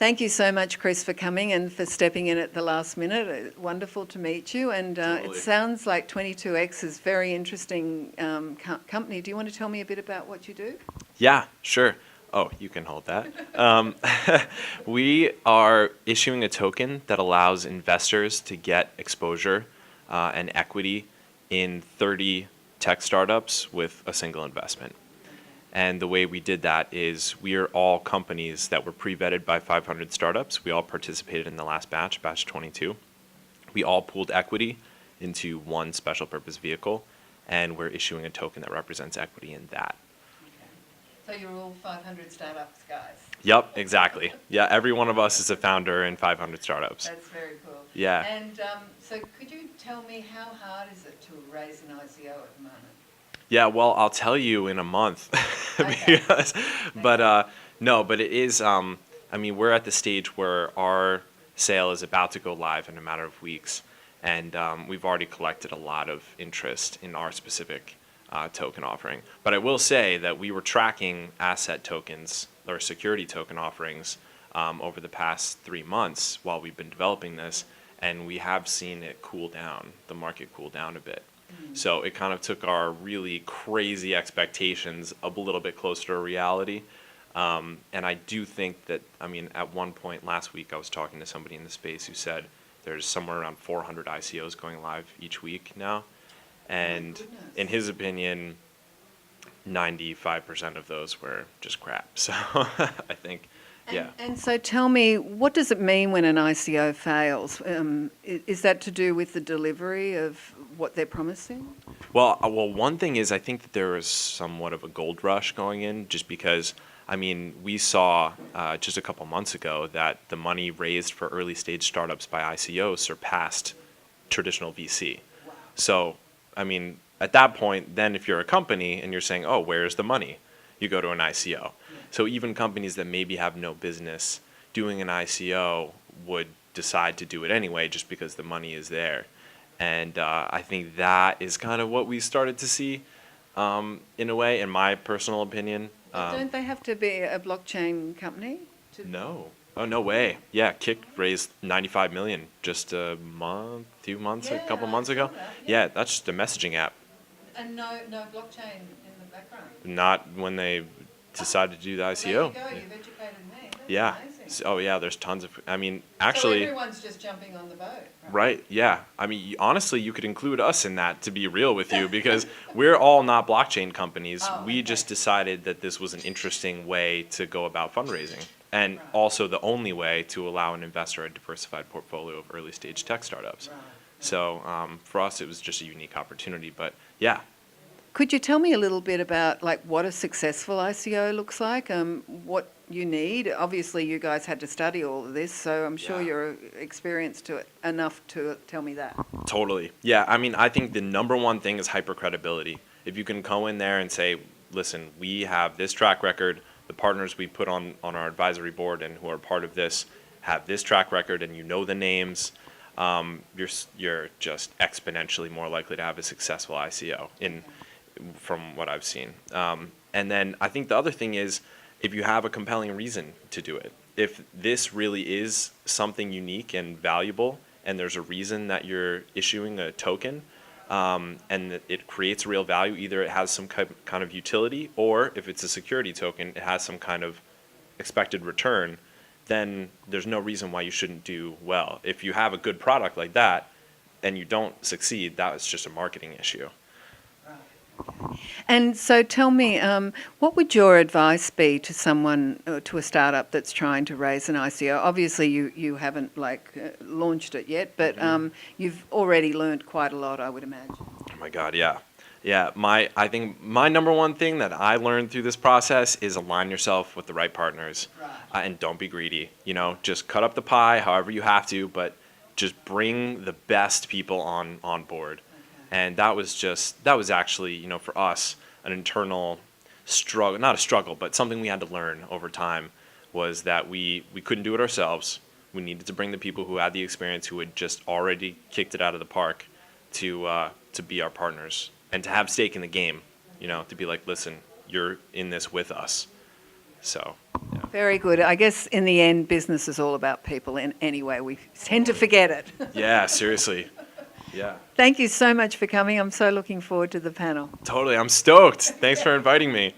Thank you so much, Chris, for coming and for stepping in at the last minute. Wonderful to meet you. And Totally. It sounds like 22X is a very interesting company. Do you want to tell me a bit about what you do? Yeah, sure. Oh, you can hold that. We are issuing a token that allows investors to get exposure and equity in 30 tech startups with a single investment. And the way we did that is we are all companies that were pre-vetted by 500 startups. We all participated in the last batch, batch 22. We all pooled equity into one special purpose vehicle, and we're issuing a token that represents equity in that. So you're all 500 startups guys? Yep, exactly. Yeah, every one of us is a founder in 500 startups. That's very cool. Yeah. And so could you tell me how hard is it to raise an ICO at the moment? Yeah, well, I'll tell you in a month. Okay. But it is, I mean, we're at the stage where our sale is about to go live in a matter of weeks. And we've already collected a lot of interest in our specific token offering. But I will say that we were tracking asset tokens or security token offerings over the past 3 months while we've been developing this. And we have seen it cool down, the market cool down a bit. So it kind of took our really crazy expectations a little bit closer to reality. And I do think that, I mean, at one point last week, I was talking to somebody in the space who said there's somewhere around 400 ICOs going live each week now. And in his opinion, 95% of those were just crap. So I think, yeah. And so tell me, what does it mean when an ICO fails? Is that to do with the delivery of what they're promising? Well, one thing is I think that there was somewhat of a gold rush going in just because, I mean, we saw just a couple months ago that the money raised for early stage startups by ICO surpassed traditional VC. Wow. So, I mean, at that point, then if you're a company and you're saying, oh, where's the money? You go to an ICO. So even companies that maybe have no business doing an ICO would decide to do it anyway just because the money is there. And I think that is kind of what we started to see in a way, in my personal opinion. But don't they have to be a blockchain company? No. Oh, no way. Yeah, Kik raised 95 million just a couple months ago. Yeah, that's just a messaging app. And no blockchain in the background? Not when they decided to do the ICO. There you go, you've educated me. That's Yeah. amazing. Oh, yeah, there's tons of, I mean, actually. So everyone's just jumping on the boat. Right, yeah. I mean, honestly, you could include us in that, to be real with you, because we're all not blockchain companies. Oh, we okay. just decided that this was an interesting way to go about fundraising, and Right. also the only way to allow an investor a diversified portfolio of early stage tech startups. Right. So for us, it was just a unique opportunity. But yeah, Could you tell me a little bit about like what a successful ICO looks like? What you need? Obviously, you guys had to study all of this, so I'm sure Yeah. you're experienced to it enough to tell me that. totally. Yeah, I mean, I think the number one thing is hyper credibility. If you can go in there and say, listen, we have this track record, the partners we put on our advisory board and who are part of this have this track record, and you know the names, you're just exponentially more likely to have a successful ICO from what I've seen. And then I think the other thing is if you have a compelling reason to do it. If this really is something unique and valuable and there's a reason that you're issuing a token and that it creates real value, either it has some kind of utility or if it's a security token, it has some kind of expected return, then there's no reason why you shouldn't do well. If you have a good product like that and you don't succeed, that is just a marketing issue. And so tell me, what would your advice be to someone, to a startup that's trying to raise an ICO? Obviously, you haven't launched it yet, but you've already learned quite a lot, I would imagine. Oh my God, yeah. Yeah, I think my number one thing that I learned through this process is align yourself with the right partners. Right. And don't be greedy. You know, just cut up the pie however you have to, but just bring the best people on board. And that was actually, you know, for us, an internal struggle, not a struggle, but something we had to learn over time was that we couldn't do it ourselves. We needed to bring the people who had the experience, who had just already kicked it out of the park to be our partners and to have stake in the game, you know, to be like, listen, you're in this with us. So, yeah. Very good. I guess in the end, business is all about people anyway. We tend to forget it. Yeah, seriously. Yeah, Thank you so much for coming. I'm so looking forward to the panel. totally. I'm stoked. Thanks for inviting me.